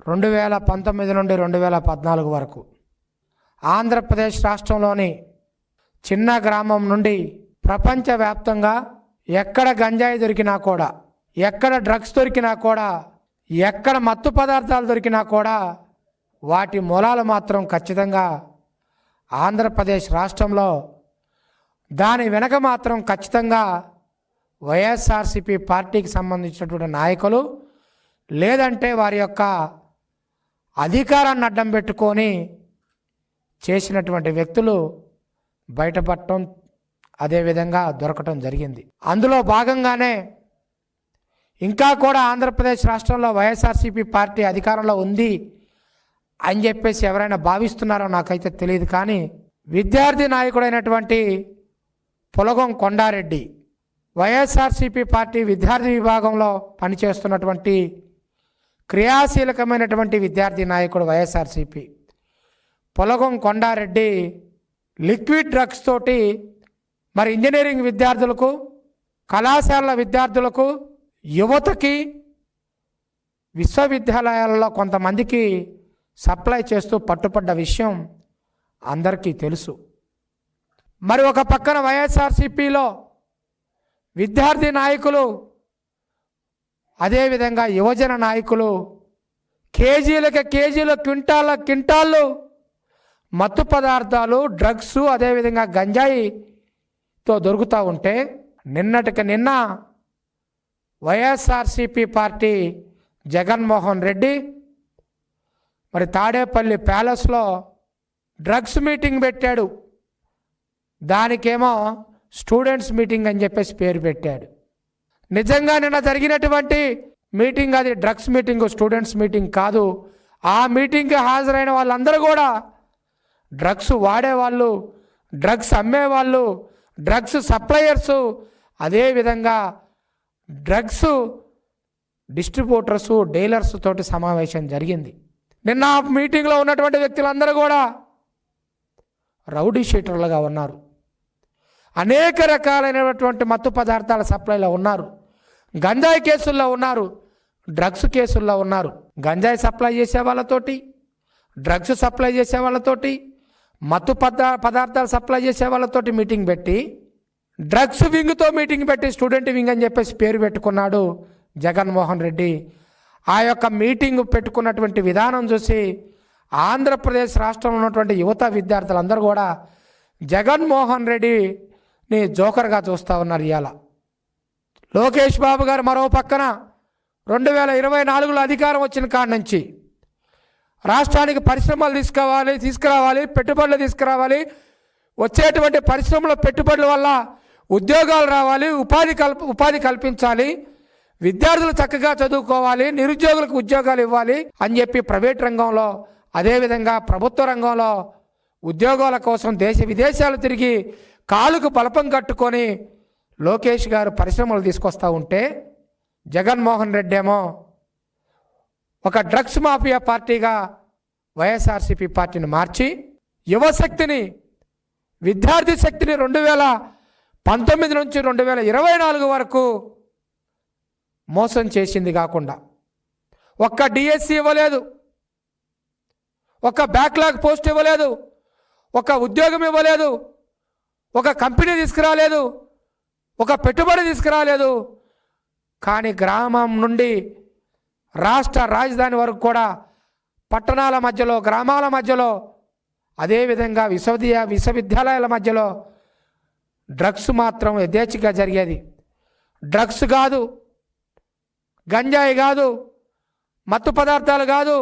2019 నుండి 2014 వరకు ఆంధ్రప్రదేశ్ రాష్ట్రంలోని చిన్న గ్రామం నుండి ప్రపంచవ్యాప్తంగా ఎక్కడ గంజాయి దొరికినా కూడా, ఎక్కడ డ్రగ్స్ దొరికినా కూడా, ఎక్కడ మత్తు పదార్థాలు దొరికినా కూడా వాటి మూలాలు మాత్రం ఖచ్చితంగా ఆంధ్రప్రదేశ్ రాష్ట్రంలో, దాని వెనక మాత్రం ఖచ్చితంగా వైఎస్ఆర్సీపీ పార్టీకి సంబంధించినటువంటి నాయకులు లేదంటే వారి యొక్క అధికారాన్ని అడ్డం పెట్టుకొని చేసినటువంటి వ్యక్తులు బయటపడటం, అదేవిధంగా దొరకటం జరిగింది. అందులో భాగంగానే ఇంకా కూడా ఆంధ్రప్రదేశ్ రాష్ట్రంలో వైఎస్ఆర్సీపీ పార్టీ అధికారంలో ఉంది అని చెప్పేసి ఎవరైనా భావిస్తున్నారో నాకైతే తెలియదు. కానీ విద్యార్థి నాయకుడైనటువంటి పులగం కొండారెడ్డి, వైఎస్ఆర్సీపీ పార్టీ విద్యార్థి విభాగంలో పనిచేస్తున్నటువంటి క్రియాశీలకమైనటువంటి విద్యార్థి నాయకుడు వైఎస్ఆర్సీపీ పులగం కొండారెడ్డి లిక్విడ్ డ్రగ్స్ తోటి మరి ఇంజనీరింగ్ విద్యార్థులకు, కళాశాలల విద్యార్థులకు, యువతకి, విశ్వవిద్యాలయాలలో కొంతమందికి సప్లై చేస్తూ పట్టుపడ్డ విషయం అందరికీ తెలుసు. మరి ఒక పక్కన వైఎస్ఆర్సీపీలో విద్యార్థి నాయకులు, అదేవిధంగా యువజన నాయకులు కేజీలకు కేజీలు, క్వింటాళ్ళు మత్తు పదార్థాలు, డ్రగ్స్, అదేవిధంగా గంజాయితో దొరుకుతూ ఉంటే నిన్నటికి నిన్న వైఎస్ఆర్సీపీ పార్టీ జగన్మోహన్ రెడ్డి మరి తాడేపల్లి ప్యాలెస్లో డ్రగ్స్ మీటింగ్ పెట్టాడు. దానికేమో స్టూడెంట్స్ మీటింగ్ అని చెప్పేసి పేరు పెట్టాడు. నిజంగా నిన్న జరిగినటువంటి మీటింగ్ అది డ్రగ్స్ మీటింగ్, స్టూడెంట్స్ మీటింగ్ కాదు. ఆ మీటింగ్కి హాజరైన వాళ్ళందరూ కూడా డ్రగ్స్ వాడేవాళ్ళు, డ్రగ్స్ అమ్మేవాళ్ళు, డ్రగ్స్ సప్లయర్సు, అదేవిధంగా డ్రగ్స్ డిస్ట్రిబ్యూటర్సు, డీలర్స్ తోటి సమావేశం జరిగింది. నిన్న ఆ మీటింగ్లో ఉన్నటువంటి వ్యక్తులందరూ కూడా రౌడీ షీటర్లుగా ఉన్నారు. అనేక రకాలైనటువంటి మత్తు పదార్థాల సప్లైలో ఉన్నారు, గంజాయి కేసుల్లో ఉన్నారు, డ్రగ్స్ కేసుల్లో ఉన్నారు. గంజాయి సప్లై చేసే వాళ్ళతోటి, డ్రగ్స్ సప్లై చేసే వాళ్ళతోటి, మత్తు పదార్థాలు సప్లై చేసే వాళ్ళతోటి మీటింగ్ పెట్టి, డ్రగ్స్ వింగ్తో మీటింగ్ పెట్టి స్టూడెంట్ వింగ్ అని చెప్పేసి పేరు పెట్టుకున్నాడు జగన్మోహన్ రెడ్డి. ఆ యొక్క మీటింగ్ పెట్టుకున్నటువంటి విధానం చూసి ఆంధ్రప్రదేశ్ రాష్ట్రంలో ఉన్నటువంటి యువత విద్యార్థులందరూ కూడా జగన్మోహన్ రెడ్డిని జోకర్గా చూస్తూ ఉన్నారు. ఇవాళ లోకేష్ బాబు గారు మరో పక్కన 2024లో అధికారం వచ్చిన కాడ నుంచి రాష్ట్రానికి పరిశ్రమలు తీసుకురావాలి, పెట్టుబడులు తీసుకురావాలి, వచ్చేటువంటి పరిశ్రమల పెట్టుబడుల వల్ల ఉద్యోగాలు రావాలి, ఉపాధి కల్పించాలి, విద్యార్థులు చక్కగా చదువుకోవాలి, నిరుద్యోగులకు ఉద్యోగాలు ఇవ్వాలి అని చెప్పి ప్రైవేట్ రంగంలో, అదేవిధంగా ప్రభుత్వ రంగంలో ఉద్యోగాల కోసం దేశ విదేశాలు తిరిగి కాలుకు బలపం కట్టుకొని లోకేష్ గారు పరిశ్రమలు తీసుకొస్తూ ఉంటే జగన్మోహన్ రెడ్డి ఏమో ఒక డ్రగ్స్ మాఫియా పార్టీగా వైఎస్ఆర్సీపీ పార్టీని మార్చి యువశక్తిని, విద్యార్థి శక్తిని 2019 నుంచి 2024 వరకు మోసం చేసింది కాకుండా ఒక్క డిఎస్సి ఇవ్వలేదు, ఒక బ్యాక్లాగ్ పోస్ట్ ఇవ్వలేదు, ఒక ఉద్యోగం ఇవ్వలేదు, ఒక కంపెనీ తీసుకురాలేదు, ఒక పెట్టుబడి తీసుకురాలేదు. కానీ గ్రామం నుండి రాష్ట్ర రాజధాని వరకు కూడా పట్టణాల మధ్యలో, గ్రామాల మధ్యలో, అదేవిధంగా విశ్వవిద్యాలయాల మధ్యలో డ్రగ్స్ మాత్రం యథేచ్ఛగా జరిగేది. డ్రగ్స్ కాదు, గంజాయి కాదు, మత్తు పదార్థాలు కాదు,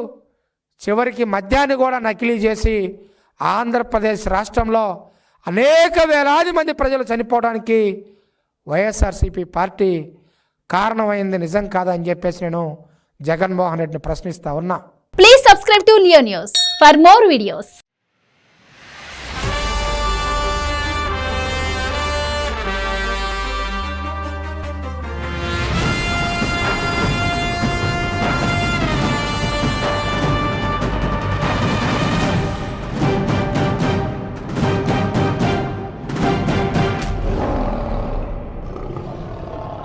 చివరికి మద్యాన్ని కూడా నకిలీ చేసి ఆంధ్రప్రదేశ్ రాష్ట్రంలో అనేక వేలాది మంది ప్రజలు చనిపోవడానికి వైఎస్ఆర్సీపీ పార్టీ కారణమైంది నిజం కాదని చెప్పేసి నేను జగన్మోహన్ రెడ్డిని ప్రశ్నిస్తా ఉన్నా. Please subscribe to Leo news for more videos.